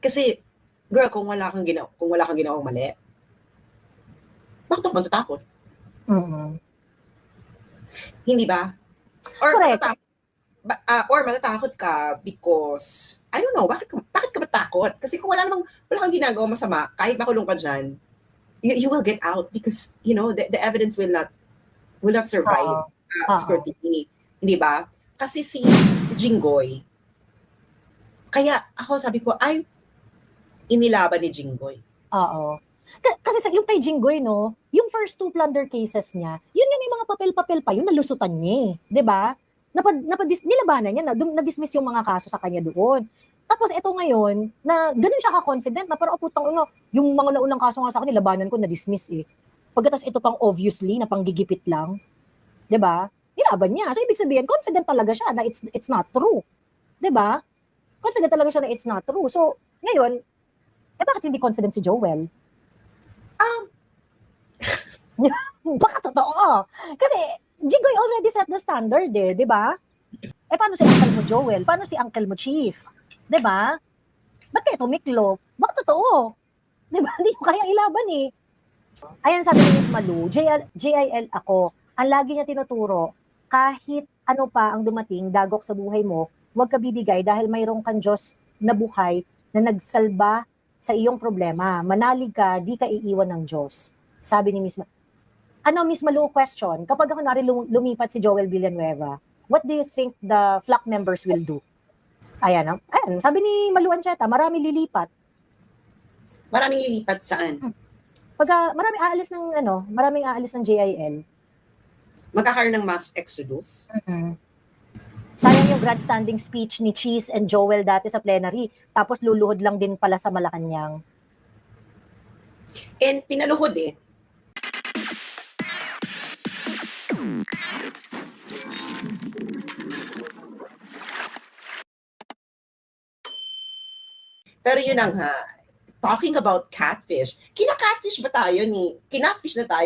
Kasi, girl, kung wala kang ginawang mali, bakit ako matatakot? Mm. Hindi ba? Or Correct. matatakot ka because, I don't know, bakit ka matakot? Kasi kung wala kang ginagawa masama, kahit makulong ka dyan, you will get out because, the evidence will not survive Oo. Oo. scrutiny. Hindi ba? Kasi si Jinggoy, kaya ako sabi ko, ay, inilaban ni Jinggoy. Oo. Kasi yung kay Jinggoy, no, yung first 2 plunder cases niya, yun nga may mga papel-papel pa yun, nalusutan niya, 'di ba? Nilabanan niya, na-dismiss yung mga kaso sa kanya doon. Tapos ito ngayon, na ganun siya ka-confident na parang, putang ina, yung mga naunang kaso nga sa akin, nilabanan ko, na-dismiss eh. Pagkatapos ito pang obviously, na panggigipit lang, 'di ba? Nilaban niya. So ibig sabihin, confident talaga siya na it's not true. 'Di ba? Confident talaga siya na it's not true. So, ngayon, bakit hindi confident si Joel? Baka totoo. Kasi, Jinggoy already set the standard eh, di ba? Paano si uncle mo Joel? Paano si uncle mo Cheese? Di ba? Ba't kayo tumiklop? Baka totoo. Di ba? Hindi ko kaya ilaban eh. Ayan, sabi ni Miss Malu, JIL ako. Ang lagi niya tinuturo, kahit ano pa ang dumating, dagok sa buhay mo, huwag ka bibigay dahil mayroong kang Diyos na buhay na nagsalba sa iyong problema. Manalig ka, di ka iiwan ng Diyos. Sabi ni Miss Malu. Miss Malu, question. Kapag ako lumipat si Joel Villanueva, what do you think the flock members will do? Ayan, sabi ni Malu Ancheta, marami lilipat. Maraming lilipat saan? Maraming aalis ng JIL. Magkakaroon ng mass exodus? Mm-hmm. Sayang yung grandstanding speech ni Cheese and Joel dati sa plenary, tapos luluhod lang din pala sa Malacanang. And pinaluhod eh. Pero yun ang talking about catfish, kinatfish na tayo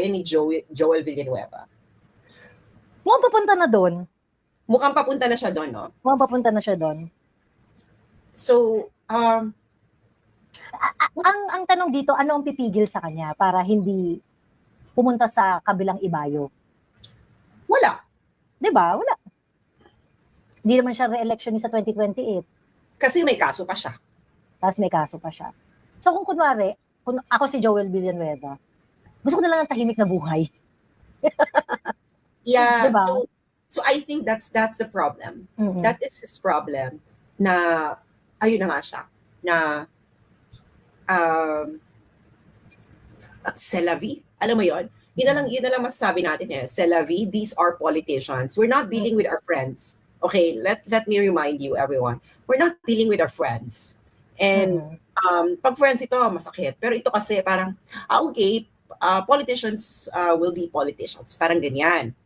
ni Joel Villanueva. Mukhang papunta na doon. Mukhang papunta na siya doon, no? Mukhang papunta na siya doon. So, ang tanong dito, ano ang pipigil sa kanya para hindi pumunta sa kabilang ibayo? Wala. Diba? Wala. Hindi naman siya re-election sa 2028. Kasi may kaso pa siya. Tapos may kaso pa siya. So kung kunwari, kung ako si Joel Villanueva, gusto ko na lang ng tahimik na buhay. Yeah. Diba? So I think that's the problem. Mm-hmm. That is his problem. Na, ayun na nga siya. Na, c'est la vie. Alam mo yun? Yun na lang masasabi natin eh. C'est la vie. These are politicians. We're not dealing with our friends. Okay? Let me remind you, everyone. We're not dealing with our friends. And pag friends ito, masakit. Pero ito kasi parang, okay, politicians will be politicians. Parang ganyan.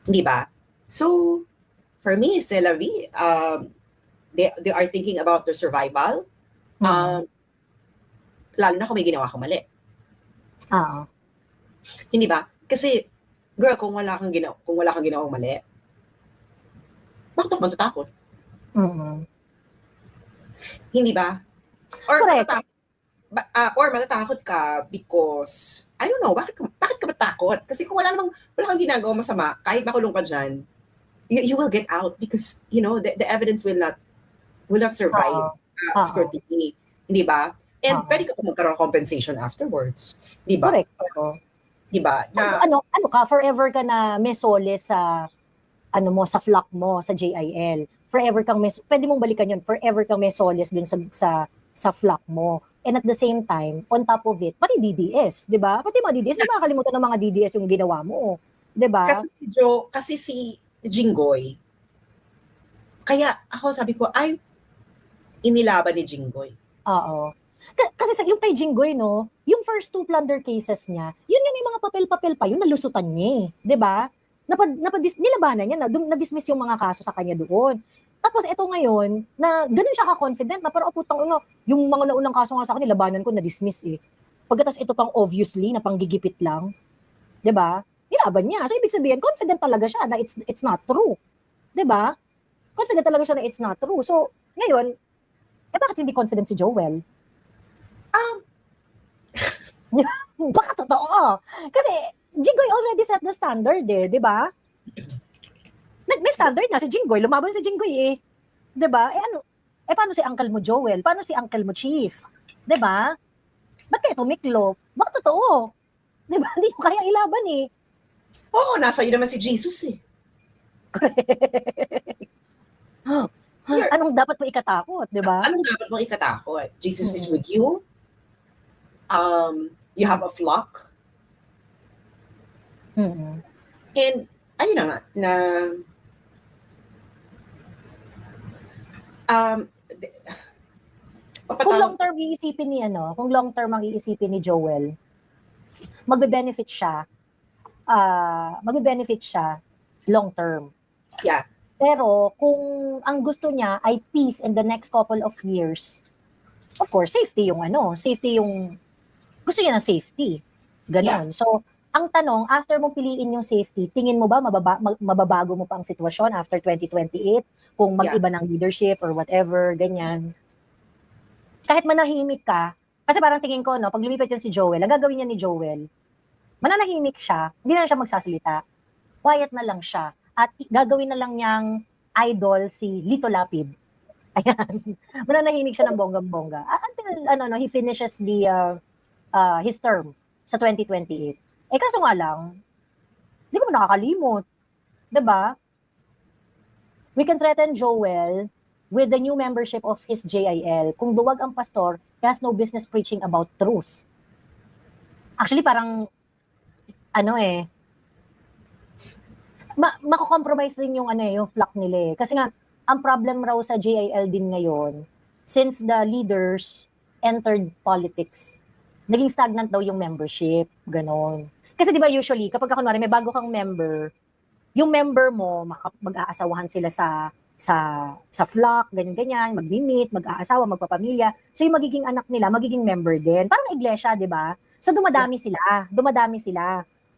Di ba? So, for me, c'est la vie. They are thinking about their survival. Lalo na kung may ginawa kang mali. Hindi ba? Kasi, girl, kung wala kang ginawang mali, bakit ako matatakot? Hindi ba? Or matatakot ka because, I don't know, bakit ka matakot? Kasi kung wala kang ginagawa masama, kahit makulong ka dyan, you will get out because, the evidence will not survive scrutiny. Hindi ba? And pwede ka magkaroon ng compensation afterwards. Di ba? Correct. Di ba? Ano ka, forever ka na may sole sa sa flock mo, sa JIL. Forever kang pwede mong balikan yun, forever kang may solace dun sa flock mo. And at the same time, on top of it, pati DDS, di ba? Pati mga DDS, di ba makakalimutan ng mga DDS yung ginawa mo, di ba? Kasi si Jinggoy, kaya ako sabi ko, ay, inilaban ni Jinggoy. Oo. Kasi yung kay Jinggoy, no, yung first 2 plunder cases niya, yun nga may mga papel-papel pa yun, nalusutan niya, di ba? Nilabanan niya, na-dismiss yung mga kaso sa kanya doon. Tapos ito ngayon, na ganun siya ka-confident na parang, putang ina, yung mga naunang kaso nga sa akin, nilabanan ko, na-dismiss eh. Pagkatapos ito pang obviously, na panggigipit lang, di ba? Nilaban niya. So ibig sabihin, confident talaga siya na it's not true. Di ba? Confident talaga siya na it's not true. So ngayon, bakit hindi confident si Joel? Um, Baka totoo. Kasi Jinggoy already set the standard di ba? May standard na si Jinggoy, lumaban si Jinggoy eh. Di ba? Paano si uncle mo Joel? Paano si uncle mo Cheese? Di ba? Ba't kayo tumiklo? Baka totoo. Di ba? Hindi ko kaya ilaban eh. Oo, nasa iyo naman si Jesus eh. Anong dapat mo ikatakot, di ba? Anong dapat mong ikatakot? Jesus is Mm. with you. You have a flock. Mm. And ayun na nga, na Kung long term iisipin ni kung long term ang iisipin ni Joel, magbe-benefit siya. Magbe-benefit siya long term. Yeah. Pero kung ang gusto niya ay peace in the next couple of years, of course, safety yung gusto niya ng safety. Ganon. Yeah. So, ang tanong, after mo piliin yung safety, tingin mo ba mababago mo pa ang sitwasyon after 2028? Kung mag-iba ng leadership or whatever, ganyan. Kahit manahimik ka, kasi parang tingin ko, pag lumipat yun si Joel, ang gagawin niya ni Joel, mananahimik siya, hindi na siya magsasalita, quiet na lang siya, at gagawin na lang niyang idol si Lito Lapid. Ayan. Mananahimik siya ng bonggang-bongga. Until, he finishes his term sa 2028. Kaso nga lang, hindi ko nakakalimot. Diba? We can threaten Joel with the new membership of his JIL. Kung duwag ang pastor, he has no business preaching about truth. Actually, parang, mako-compromise din yung flock nila eh. Kasi nga, ang problem raw sa JIL din ngayon, since the leaders entered politics, naging stagnant daw yung membership, ganon. Kasi di ba usually, kapag kunwari may bago kang member, yung member mo, mag-aasawahan sila sa flock, ganyan-ganyan, mag-meet, mag-aasawa, magpapamilya. So yung magiging anak nila, magiging member din. Parang iglesia, di ba? So dumadami sila.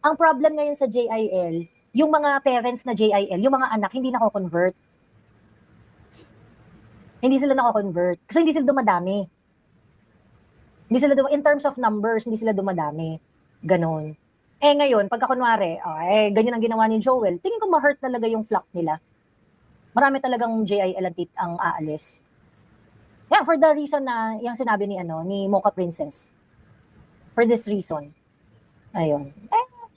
Ang problem ngayon sa JIL, yung mga parents na JIL, yung mga anak, hindi nako-convert. Hindi sila nako-convert. Kasi hindi sila dumadami. In terms of numbers, hindi sila dumadami. Ganon. Ngayon, pagka kunwari, ganyan ang ginawa ni Joel, tingin ko ma-hurt talaga yung flock nila. Marami talagang JIL ang aalis. Yeah, for the reason na yung sinabi ni Mocha Princess. For this reason. Ayun.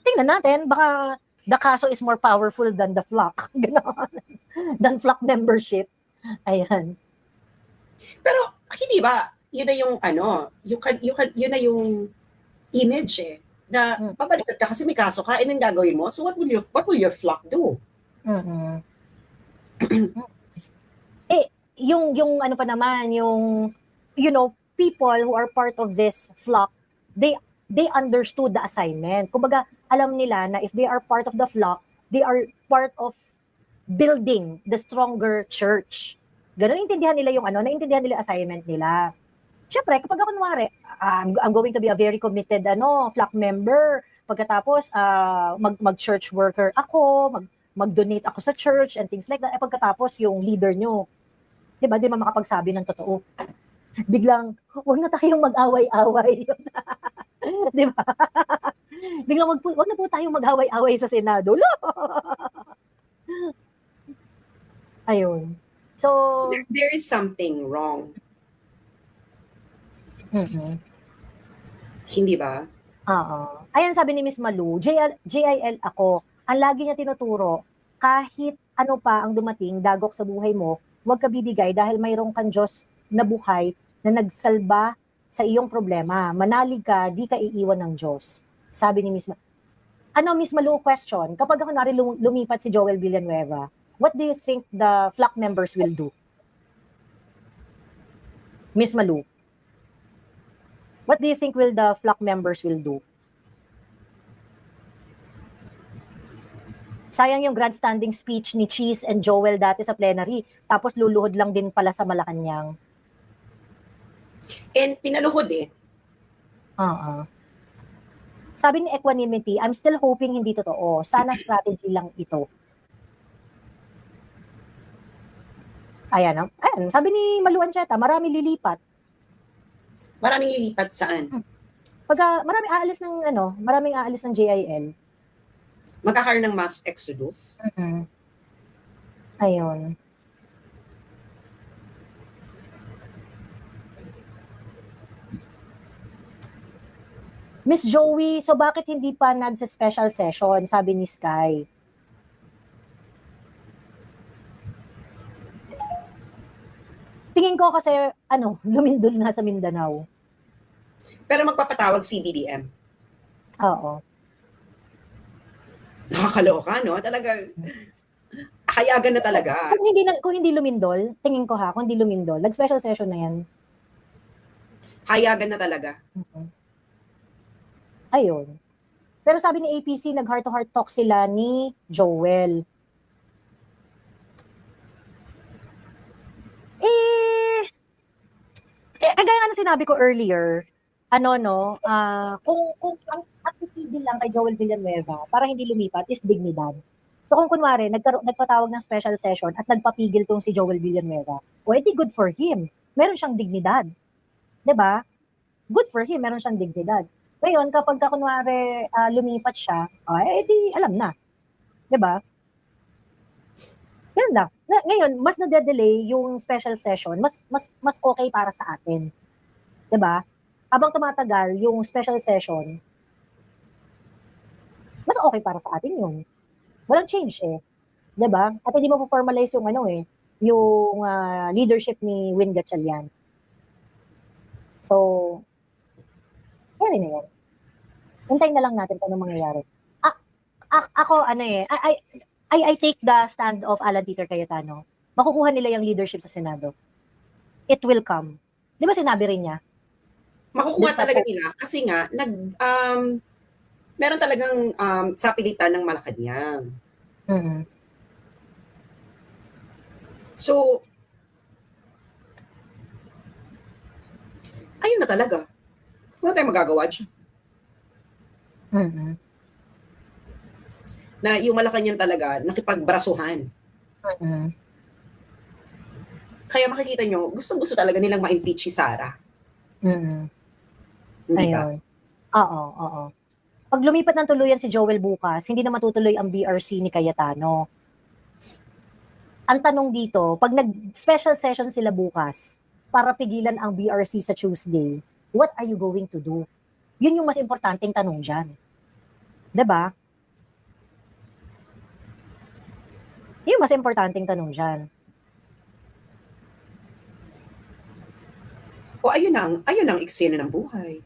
Tingnan natin, baka the kaso is more powerful than the flock. Ganon. Than flock membership. Ayan. Pero, hindi ba, yun na yung yun na yung image eh. Na pabalikat ka kasi may kaso ka, and then gagawin mo. So what will your flock do? Mm-hmm. Yung pa naman, yung people who are part of this flock, they understood the assignment. Kumbaga, alam nila na if they are part of the flock, they are part of building the stronger church. Ganun, naintindihan nila naintindihan nila assignment nila. Siyempre, kapag kunwari, I'm going to be a very committed flock member. Pagkatapos, mag-church worker ako, mag-donate ako sa church and things like that. Pagkatapos, yung leader nyo, diba, di ba makapagsabi ng totoo? Biglang, huwag na tayong mag-away-away. Diba? Biglang, wag na po tayong mag-away-away sa Senado. Ayun. So, there is something wrong. Mm-hmm. Hindi ba? Oo. Ayan, sabi ni Miss Malu, JIL ako. Ang lagi niya tinuturo, kahit ano pa ang dumating, dagok sa buhay mo, huwag ka bibigay dahil mayroong kang Diyos na buhay na nagsalba sa iyong problema. Manalig ka, di ka iiwan ng Diyos. Sabi ni Miss Malu. Miss Malu, question. Kapag ako lumipat si Joel Villanueva, what do you think the flock members will do? Miss Malu. What do you think will the flock members will do? Sayang yung grandstanding speech ni Cheese and Joel dati sa plenary. Tapos luluhod lang din pala sa Malacanang. And pinaluhod eh. Sabi ni Equanimity, I'm still hoping hindi totoo. Sana strategy lang ito. Ayan, no? Ayan, sabi ni Malu Ancheta, marami lilipat. Maraming lilipat saan? Pagka maraming aalis ng JIL. Magkakaroon ng mass exodus. Ayun. Miss Joey, so bakit hindi pa nagsa-special session, sabi ni Sky? Tingin ko kasi, lumindol na sa Mindanao. Pero magpapatawag CBDM. Oo. Nakakaloka, no? Talaga, hayagan na talaga. Kung hindi lumindol, tingin ko kung hindi lumindol, nag-special session na yan. Hayagan na talaga. Ayun. Pero sabi ni APC, nag-heart-to-heart talk sila ni Joel. Kagaya nga sinabi ko earlier, kung ang attitude lang kay Joel Villanueva para hindi lumipat is dignidad. So kung kunwari, nagpatawag ng special session at nagpapigil tong si Joel Villanueva, edi good for him. Meron siyang dignidad. 'Di ba? Good for him, meron siyang dignidad. Ngayon, kapag kunwari lumipat siya, edi alam na. 'Di ba? Yan lang. Ngayon, mas nade-delay yung special session, mas okay para sa atin. 'Di ba? Habang tumatagal yung special session, mas okay para sa atin yun. Walang change 'di ba? At hindi mo formalize yung yung leadership ni Win Gatchalian. So, yan na yan. Hintayin na lang natin kung ano mangyayari. Ako, I take the stand of Alan Peter Cayetano. Makukuha nila yung leadership sa Senado. It will come. Di ba sinabi rin niya? Makukuha talaga nila kasi nga, meron talagang sapilitan ng Malacanang. So, ayun na talaga. Wala tayong magagawa dyan. Na yung Malacanang talaga, nakipagbrasuhan. Kaya makikita nyo, gustong-gusto talaga nilang ma-impeach si Sara. Hindi ba? Oo. Pag lumipat ng tuluyan si Joel bukas, hindi na matutuloy ang BRC ni Cayetano. Ang tanong dito, pag nag-special session sila bukas para pigilan ang BRC sa Tuesday, what are you going to do? Yun yung mas importanteng tanong dyan. 'Di ba? Yun yung mas importanteng tanong dyan. O ayun ang eksena ng buhay.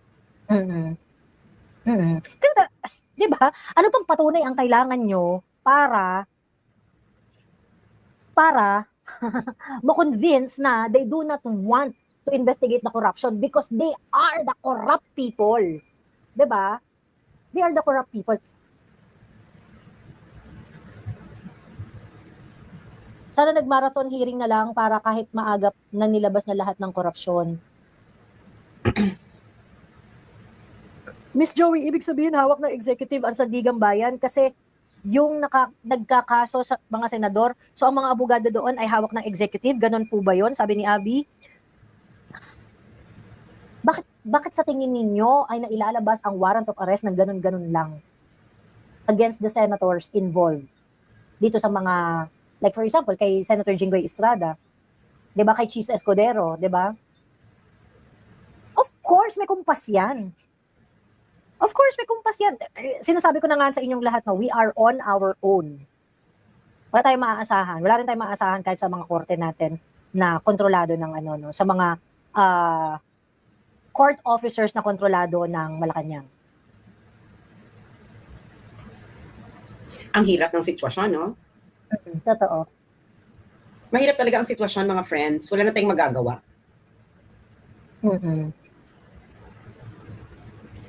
Kasi, 'di ba? Ano pang patunay ang kailangan nyo para ma-convince na they do not want to investigate the corruption because they are the corrupt people. 'Di ba? They are the corrupt people. Sana nag-marathon hearing na lang para kahit maagap na nilabas na lahat ng korupsyon. Miss Joey, ibig sabihin hawak ng executive ang Sandigang Bayan kasi yung nagkakaso sa mga senador, so ang mga abogado doon ay hawak ng executive, ganun po ba yun? Sabi ni Abby. Bakit sa tingin ninyo ay nailalabas ang warrant of arrest ng ganun-ganun lang against the senators involved dito sa mga, like for example, kay Senator Jinggoy Estrada, 'di ba, kay Cheese Escudero, 'di ba? Of course may kumpas yan. Of course may kumpas yan. Sinasabi ko na nga sa inyong lahat na we are on our own. Wala tayong maaasahan. Wala rin tayong maaasahan kahit sa mga korte natin na kontrolado ng sa mga court officers na kontrolado ng Malacanang. Ang hirap ng sitwasyon, no? Totoo. Mahirap talaga ang sitwasyon, mga friends. Wala na tayong magagawa.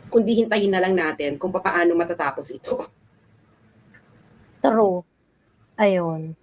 Kundi hintayin na lang natin kung paano matatapos ito. True. Ayun.